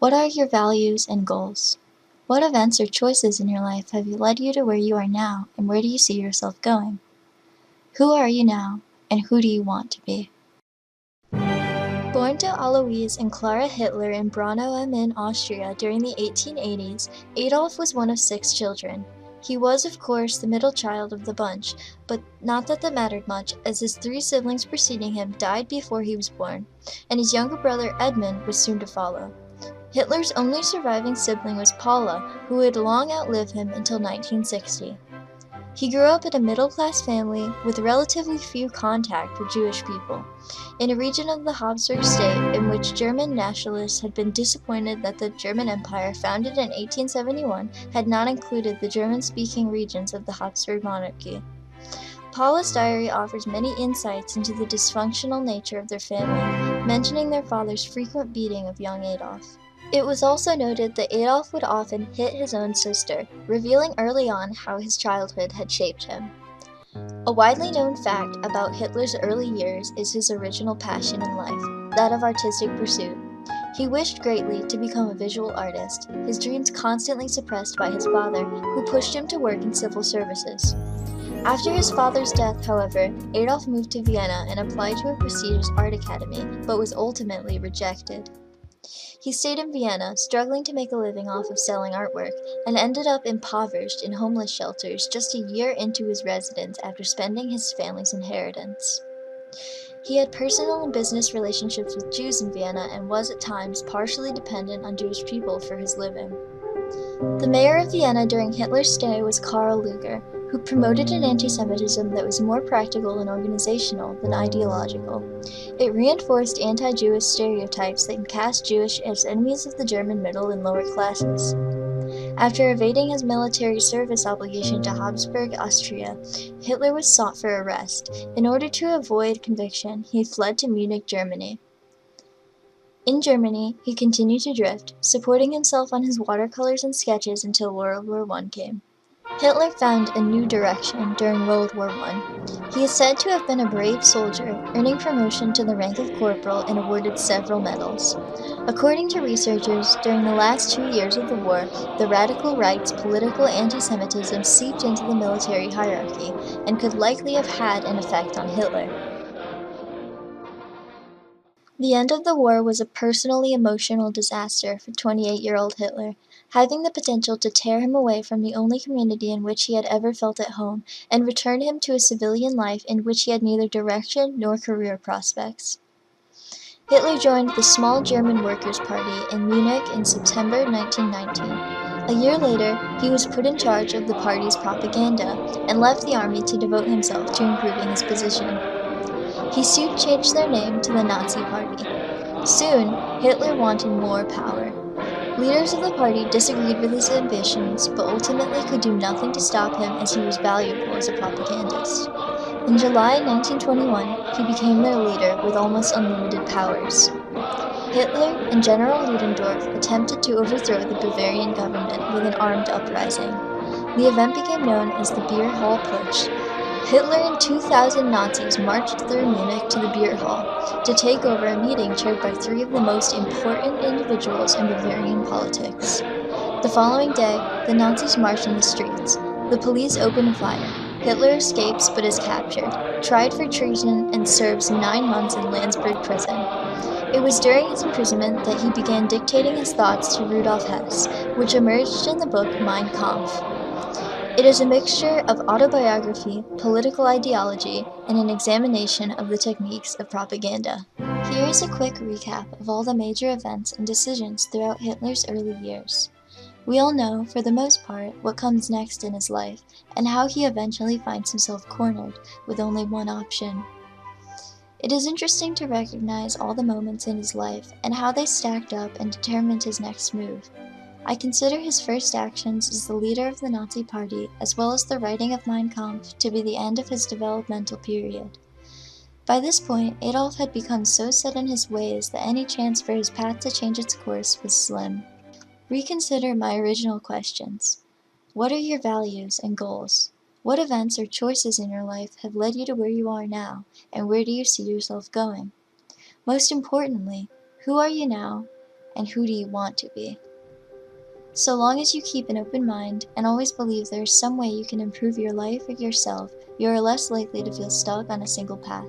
What are your values and goals? What events or choices in your life have led you to where you are now, and where do you see yourself going? Who are you now, and who do you want to be? Born to Alois and Clara Hitler in Braunau am Inn, Austria during the 1880s, Adolf was one of 6 children. He was, of course, the middle child of the bunch, but not that mattered much, as his 3 siblings preceding him died before he was born, and his younger brother Edmund was soon to follow. Hitler's only surviving sibling was Paula, who would long outlive him until 1960. He grew up in a middle-class family with relatively few contact with Jewish people, in a region of the Habsburg state in which German nationalists had been disappointed that the German Empire, founded in 1871, had not included the German-speaking regions of the Habsburg monarchy. Paula's diary offers many insights into the dysfunctional nature of their family, mentioning their father's frequent beating of young Adolf. It was also noted that Adolf would often hit his own sister, revealing early on how his childhood had shaped him. A widely known fact about Hitler's early years is his original passion in life, that of artistic pursuit. He wished greatly to become a visual artist, his dreams constantly suppressed by his father, who pushed him to work in civil services. After his father's death, however, Adolf moved to Vienna and applied to a prestigious art academy, but was ultimately rejected. He stayed in Vienna, struggling to make a living off of selling artwork, and ended up impoverished in homeless shelters just a year into his residence after spending his family's inheritance. He had personal and business relationships with Jews in Vienna and was at times partially dependent on Jewish people for his living. The mayor of Vienna during Hitler's stay was Karl Lueger, who promoted an anti-Semitism that was more practical and organizational than ideological. It reinforced anti-Jewish stereotypes that cast Jewish as enemies of the German middle and lower classes. After evading his military service obligation to Habsburg, Austria, Hitler was sought for arrest. In order to avoid conviction, he fled to Munich, Germany. In Germany, he continued to drift, supporting himself on his watercolors and sketches until World War I came. Hitler found a new direction during World War I. He is said to have been a brave soldier, earning promotion to the rank of corporal and awarded several medals. According to researchers, during the last 2 years of the war, the radical right's political anti-Semitism seeped into the military hierarchy and could likely have had an effect on Hitler. The end of the war was a personally emotional disaster for 28-year-old Hitler, having the potential to tear him away from the only community in which he had ever felt at home and return him to a civilian life in which he had neither direction nor career prospects. Hitler joined the small German Workers' Party in Munich in September 1919. A year later, he was put in charge of the party's propaganda and left the army to devote himself to improving his position. He soon changed their name to the Nazi Party. Soon, Hitler wanted more power. Leaders of the party disagreed with his ambitions, but ultimately could do nothing to stop him as he was valuable as a propagandist. In July 1921, he became their leader with almost unlimited powers. Hitler and General Ludendorff attempted to overthrow the Bavarian government with an armed uprising. The event became known as the Beer Hall Putsch. Hitler and 2,000 Nazis marched through Munich to the beer hall to take over a meeting chaired by 3 of the most important individuals in Bavarian politics. The following day, the Nazis marched in the streets. The police opened fire. Hitler escapes but is captured, tried for treason, and serves 9 months in Landsberg prison. It was during his imprisonment that he began dictating his thoughts to Rudolf Hess, which emerged in the book Mein Kampf. It is a mixture of autobiography, political ideology, and an examination of the techniques of propaganda. Here is a quick recap of all the major events and decisions throughout Hitler's early years. We all know, for the most part, what comes next in his life, and how he eventually finds himself cornered with only one option. It is interesting to recognize all the moments in his life and how they stacked up and determined his next move. I consider his first actions as the leader of the Nazi Party, as well as the writing of Mein Kampf, to be the end of his developmental period. By this point, Adolf had become so set in his ways that any chance for his path to change its course was slim. Reconsider my original questions. What are your values and goals? What events or choices in your life have led you to where you are now, and where do you see yourself going? Most importantly, who are you now, and who do you want to be? So long as you keep an open mind and always believe there is some way you can improve your life or yourself, you are less likely to feel stuck on a single path.